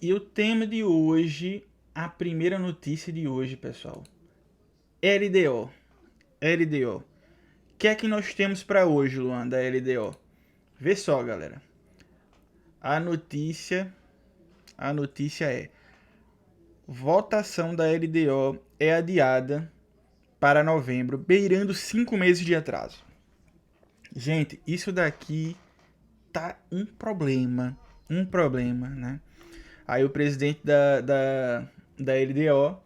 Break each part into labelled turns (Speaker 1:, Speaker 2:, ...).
Speaker 1: E o tema de hoje, a primeira notícia de hoje, pessoal. LDO. LDO. O que é que nós temos para hoje, Luan, da LDO? Vê só, galera. A notícia, a notícia é: votação da LDO é adiada para novembro, beirando 5 meses de atraso. Gente, isso daqui tá um problema, né? Aí o presidente da LDO,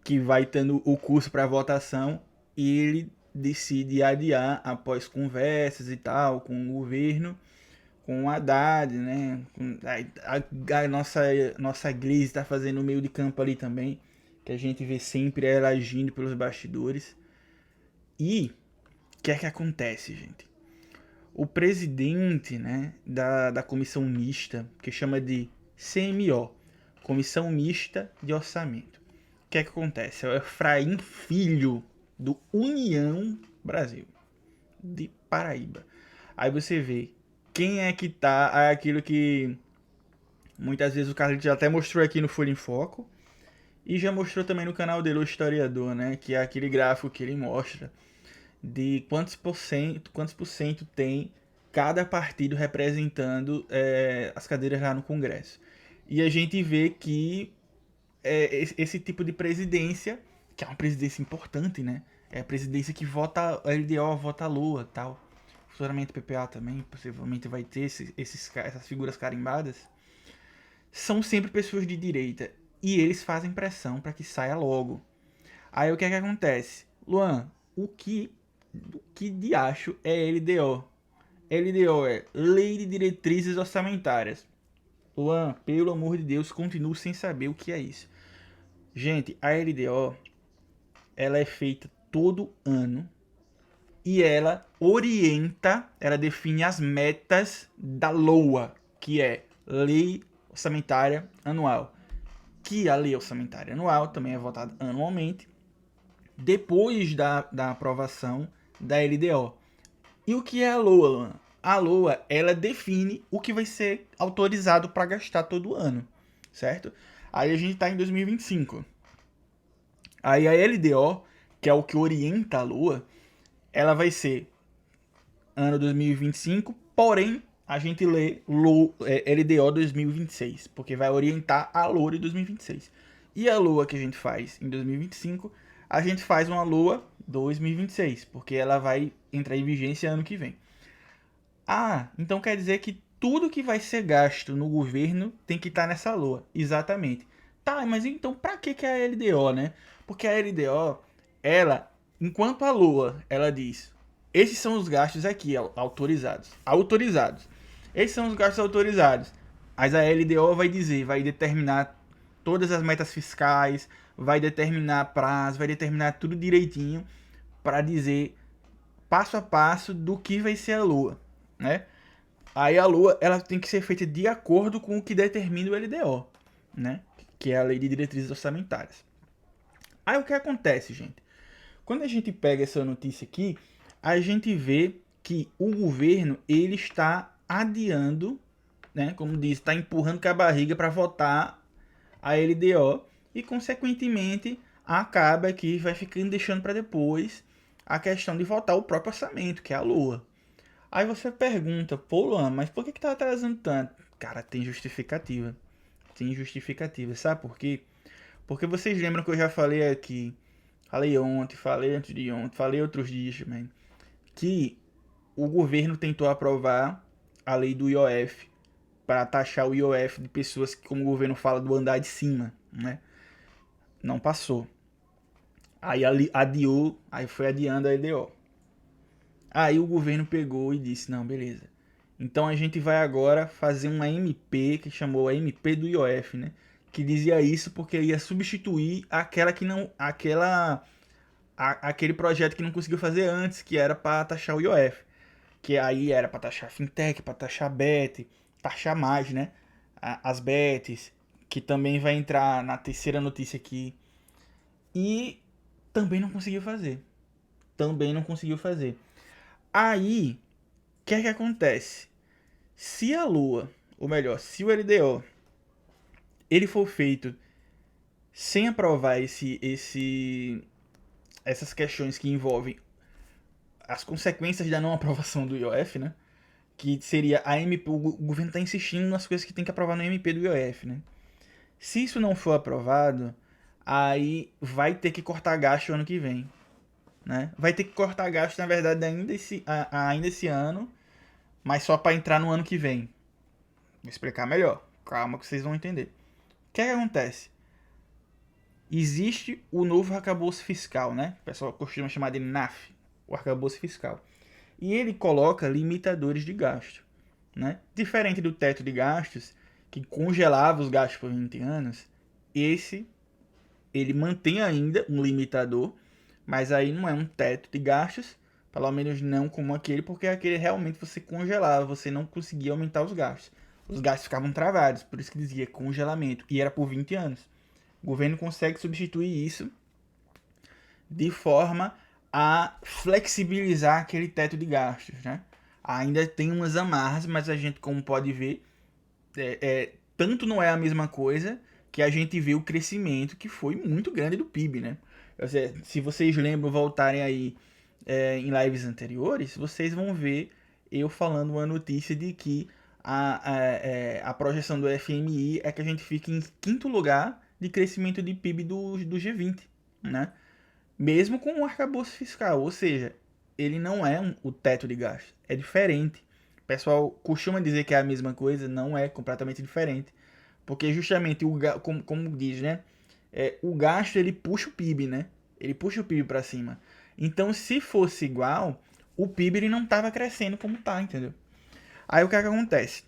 Speaker 1: que vai tendo o curso para votação, e ele decide adiar após conversas e tal com o governo, com o Haddad, né? A nossa Gleisi está fazendo o meio de campo ali também, que a gente vê sempre ela agindo pelos bastidores. E o que é que acontece, gente? O presidente, né, da comissão mista, que chama de CMO, Comissão Mista de Orçamento. O que é que acontece? É o Efraim Filho, do União Brasil, de Paraíba. Aí você vê quem é que tá, é aquilo que muitas vezes o Carlos já até mostrou aqui no Folha em Foco, e já mostrou também no canal dele, o Historiador, né, que é aquele gráfico que ele mostra de quantos por cento tem cada partido representando as cadeiras lá no Congresso. E a gente vê que esse tipo de presidência, que é uma presidência importante, né? É a presidência que vota a LDO, vota a Lua tal. Futuramente PPA também, possivelmente vai ter essas figuras carimbadas. São sempre pessoas de direita. E eles fazem pressão para que saia logo. Aí o que é que acontece? Luan, o que de acho é LDO? LDO é Lei de Diretrizes Orçamentárias. Luan, pelo amor de Deus, continuo sem saber o que é isso. Gente, a LDO, ela é feita todo ano e ela orienta, ela define as metas da LOA, que é Lei Orçamentária Anual. Que a Lei Orçamentária Anual também é votada anualmente, depois da aprovação da LDO. E o que é a LOA, Luan? A LOA, ela define o que vai ser autorizado para gastar todo ano, certo? Aí a gente está em 2025. Aí a LDO, que é o que orienta a LOA, ela vai ser ano 2025, porém a gente lê LDO 2026, porque vai orientar a LOA de 2026. E a LOA que a gente faz em 2025, a gente faz uma LOA 2026, porque ela vai entrar em vigência ano que vem. Ah, então quer dizer que tudo que vai ser gasto no governo tem que estar nessa LOA. Exatamente. Tá, mas então pra que é a LDO, né? Porque a LDO, ela, enquanto a LOA, ela diz, esses são os gastos aqui, autorizados. Autorizados. Esses são os gastos autorizados. Mas a LDO vai dizer, vai determinar todas as metas fiscais, vai determinar prazo, vai determinar tudo direitinho para dizer passo a passo do que vai ser a LOA, né? Aí a LOA, ela tem que ser feita de acordo com o que determina o LDO, né? Que é a Lei de Diretrizes Orçamentárias. Aí o que acontece, gente? Quando a gente pega essa notícia aqui, a gente vê que o governo ele está adiando, né? Como diz, está empurrando com a barriga para votar a LDO e, consequentemente, acaba que vai ficando deixando para depois a questão de votar o próprio orçamento, que é a LOA. Aí você pergunta, pô, Luan, mas por que tá atrasando tanto? Cara, tem justificativa. Tem justificativa. Sabe por quê? Porque vocês lembram que eu já falei aqui, falei ontem, falei antes de ontem, falei outros dias também, que o governo tentou aprovar a lei do IOF para taxar o IOF de pessoas que, como o governo fala, do andar de cima, né? Não passou. Aí adiou, aí foi adiando a LDO. Aí o governo pegou e disse, não, beleza. Então a gente vai agora fazer uma MP, que chamou a MP do IOF, né? Que dizia isso porque ia substituir aquela que não. Aquele projeto que não conseguiu fazer antes, que era para taxar o IOF. Que aí era para taxar fintech, para taxar bet, taxar mais, né? As bets, que também vai entrar na terceira notícia aqui. E também não conseguiu fazer. Também não conseguiu fazer. Aí, o que é que acontece? Se a Lua, ou melhor, se o LDO, ele for feito sem aprovar essas questões que envolvem as consequências da não aprovação do IOF, né? Que seria a MP, o governo está insistindo nas coisas que tem que aprovar no MP do IOF, né? Se isso não for aprovado, aí vai ter que cortar gasto ano que vem, né? Vai ter que cortar gasto, na verdade, ainda esse ano, mas só para entrar no ano que vem. Vou explicar melhor. Calma que vocês vão entender. O que é que acontece? Existe o novo arcabouço fiscal, né? O pessoal costuma chamar de NAF, o arcabouço fiscal. E ele coloca limitadores de gasto, né? Diferente do teto de gastos, que congelava os gastos por 20 anos, ele mantém ainda um limitador, mas aí não é um teto de gastos, pelo menos não como aquele, porque aquele realmente você congelava, você não conseguia aumentar os gastos. Os gastos ficavam travados, por isso que dizia congelamento, e era por 20 anos. O governo consegue substituir isso de forma a flexibilizar aquele teto de gastos, né? Ainda tem umas amarras, mas a gente, como pode ver, tanto não é a mesma coisa que a gente vê o crescimento que foi muito grande do PIB, né? Se vocês lembram, voltarem aí em lives anteriores, vocês vão ver eu falando uma notícia de que a projeção do FMI é que a gente fique em quinto lugar de crescimento de PIB do G20, né? Mesmo com o arcabouço fiscal, ou seja, ele não é o teto de gasto, é diferente. O pessoal costuma dizer que é a mesma coisa, não é, completamente diferente. Porque justamente, como diz, né? O gasto ele puxa o PIB, né? Ele puxa o PIB para cima. Então, se fosse igual, o PIB ele não estava crescendo como tá, entendeu? Aí o que acontece?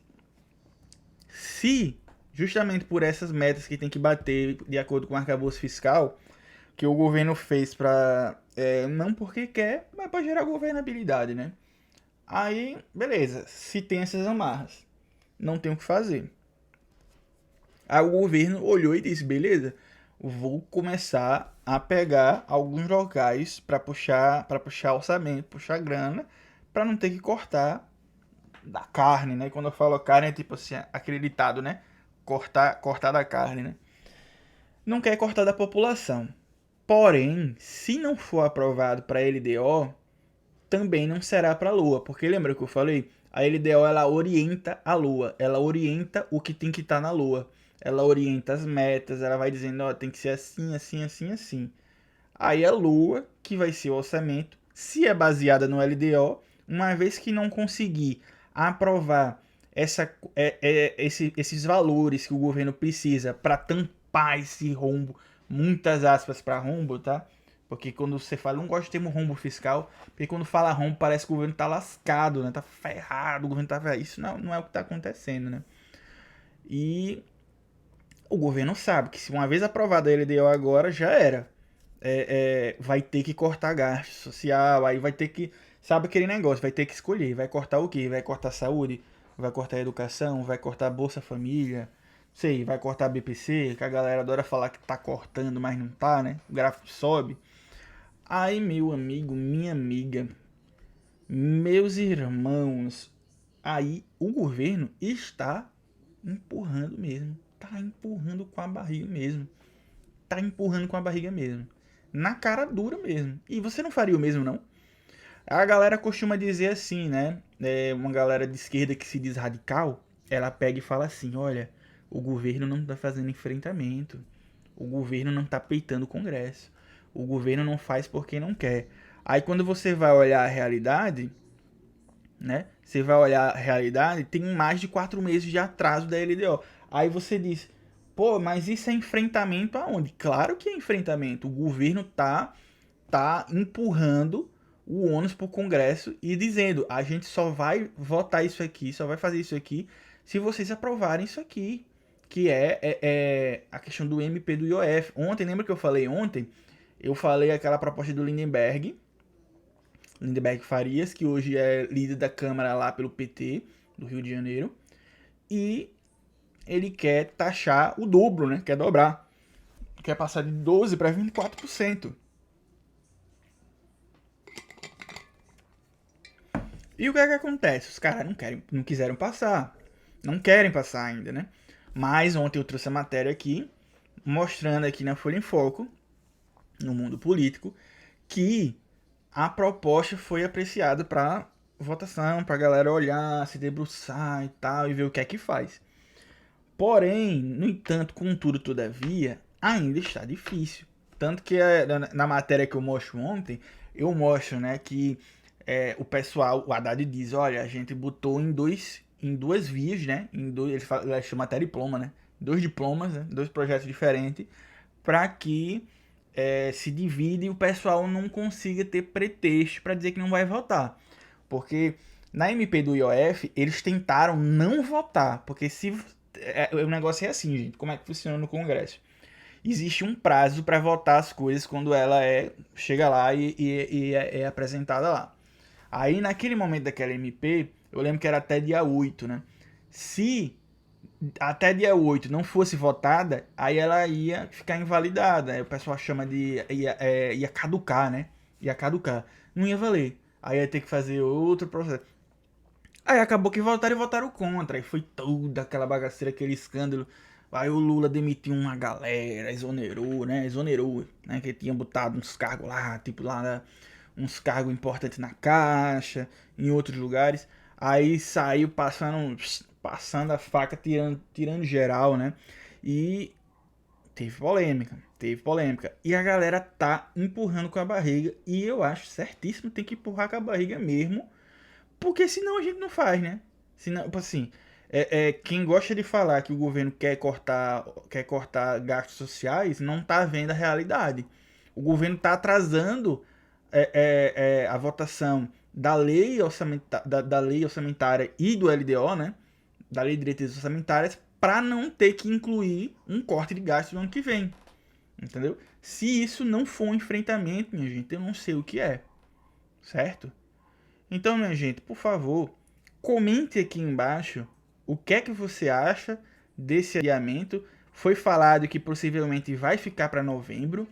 Speaker 1: Se, justamente por essas metas que tem que bater de acordo com o arcabouço fiscal, que o governo fez para não porque quer, mas para gerar governabilidade, né? Aí, beleza, se tem essas amarras, não tem o que fazer. Aí o governo olhou e disse, beleza, vou começar a pegar alguns locais para puxar orçamento, puxar grana, para não ter que cortar da carne, né? Quando eu falo carne é tipo assim, acreditado, né? Cortar da carne, né? Não quer cortar da população. Porém, se não for aprovado para a LDO, também não será para a Lua, porque lembra que eu falei? A LDO ela orienta a Lua, ela orienta o que tem que estar na Lua, ela orienta as metas, ela vai dizendo, ó, tem que ser assim, assim, assim, assim. Aí a Lua, que vai ser o orçamento, se é baseada no LDO, uma vez que não conseguir aprovar esses valores que o governo precisa para tampar esse rombo, muitas aspas para rombo, tá? Porque quando você fala, eu não gosto do termo rombo fiscal, porque quando fala rombo parece que o governo tá lascado, né? Tá ferrado, o governo tá ferrado. Isso não é o que tá acontecendo, né? E o governo sabe que se uma vez aprovada a LDO agora, já era. Vai ter que cortar gasto social, aí vai ter que. Sabe aquele negócio? Vai ter que escolher. Vai cortar o quê? Vai cortar saúde? Vai cortar educação? Vai cortar Bolsa Família? Sei, vai cortar BPC, que a galera adora falar que tá cortando, mas não tá, né? O gráfico sobe. Aí, meu amigo, minha amiga, meus irmãos, aí o governo está empurrando mesmo. Tá empurrando com a barriga mesmo. Tá empurrando com a barriga mesmo. Na cara dura mesmo. E você não faria o mesmo, não? A galera costuma dizer assim, né? Uma galera de esquerda que se diz radical, ela pega e fala assim: olha, o governo não tá fazendo enfrentamento. O governo não tá peitando o Congresso. O governo não faz porque não quer. Aí quando você vai olhar a realidade, né? Você vai olhar a realidade, tem mais de 4 meses de atraso da LDO. Aí você diz, pô, mas isso é enfrentamento aonde? Claro que é enfrentamento. O governo tá empurrando o ônus para o Congresso e dizendo, a gente só vai votar isso aqui, só vai fazer isso aqui, se vocês aprovarem isso aqui. Que é a questão do MP do IOF. Ontem, lembra que eu falei ontem? Eu falei aquela proposta do Lindenberg Farias, que hoje é líder da Câmara lá pelo PT do Rio de Janeiro. E ele quer taxar o dobro, né? Quer dobrar. Quer passar de 12% para 24%. E o que é que acontece? Os caras não quiseram passar. Não querem passar ainda, né? Mas ontem eu trouxe a matéria aqui, mostrando aqui na Folha em Foco, no mundo político, que a proposta foi apreciada para votação, para a galera olhar, se debruçar e tal, e ver o que é que faz. Porém, no entanto, contudo, todavia, ainda está difícil. Tanto que na matéria que eu mostro ontem, eu mostro, né, que o pessoal, o Haddad diz, olha, a gente botou em duas vias, né, ele chama até diploma, né, dois diplomas, né, dois projetos diferentes, para que se divide e o pessoal não consiga ter pretexto para dizer que não vai votar. Porque na MP do IOF, eles tentaram não votar, porque se o negócio é assim, gente, como é que funciona no Congresso? Existe um prazo para votar as coisas quando ela chega lá e é apresentada lá. Aí naquele momento daquela MP, eu lembro que era até dia 8, né? Se até dia 8 não fosse votada, aí ela ia ficar invalidada. Aí o pessoal chama de. Ia caducar, né? Ia caducar. Não ia valer. Aí ia ter que fazer outro processo. Aí acabou que votaram e votaram contra. Aí foi toda aquela bagaceira, aquele escândalo. Aí o Lula demitiu uma galera, exonerou, né? Que tinha botado uns cargos lá, tipo lá, né? Uns cargos importantes na Caixa, em outros lugares. Aí saiu passando a faca, tirando geral, né? E teve polêmica. E a galera tá empurrando com a barriga. E eu acho certíssimo, tem que empurrar com a barriga mesmo, porque senão a gente não faz, né? Senão, tipo assim, quem gosta de falar que o governo quer cortar gastos sociais não tá vendo a realidade. O governo tá atrasando a votação da lei orçamentária e do LDO, né? Da lei de diretrizes orçamentárias, para não ter que incluir um corte de gastos no ano que vem. Entendeu? Se isso não for um enfrentamento, minha gente, eu não sei o que é. Certo? Então, minha gente, por favor, comente aqui embaixo o que é que você acha desse adiamento. Foi falado que possivelmente vai ficar para novembro.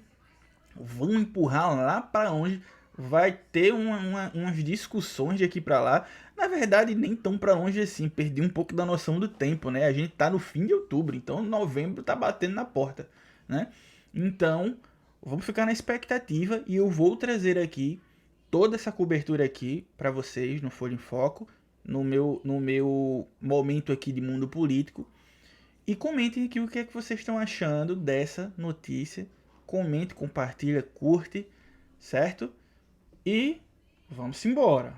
Speaker 1: Vão empurrar lá para onde vai ter umas discussões de aqui para lá. Na verdade, nem tão para longe assim. Perdi um pouco da noção do tempo, né? A gente tá no fim de outubro, então novembro tá batendo na porta, né? Então, vamos ficar na expectativa e eu vou trazer aqui toda essa cobertura aqui para vocês no Folha em Foco, no meu momento aqui de mundo político. E comentem aqui o que é que vocês estão achando dessa notícia. Comente, compartilha, curte, certo? E vamos embora.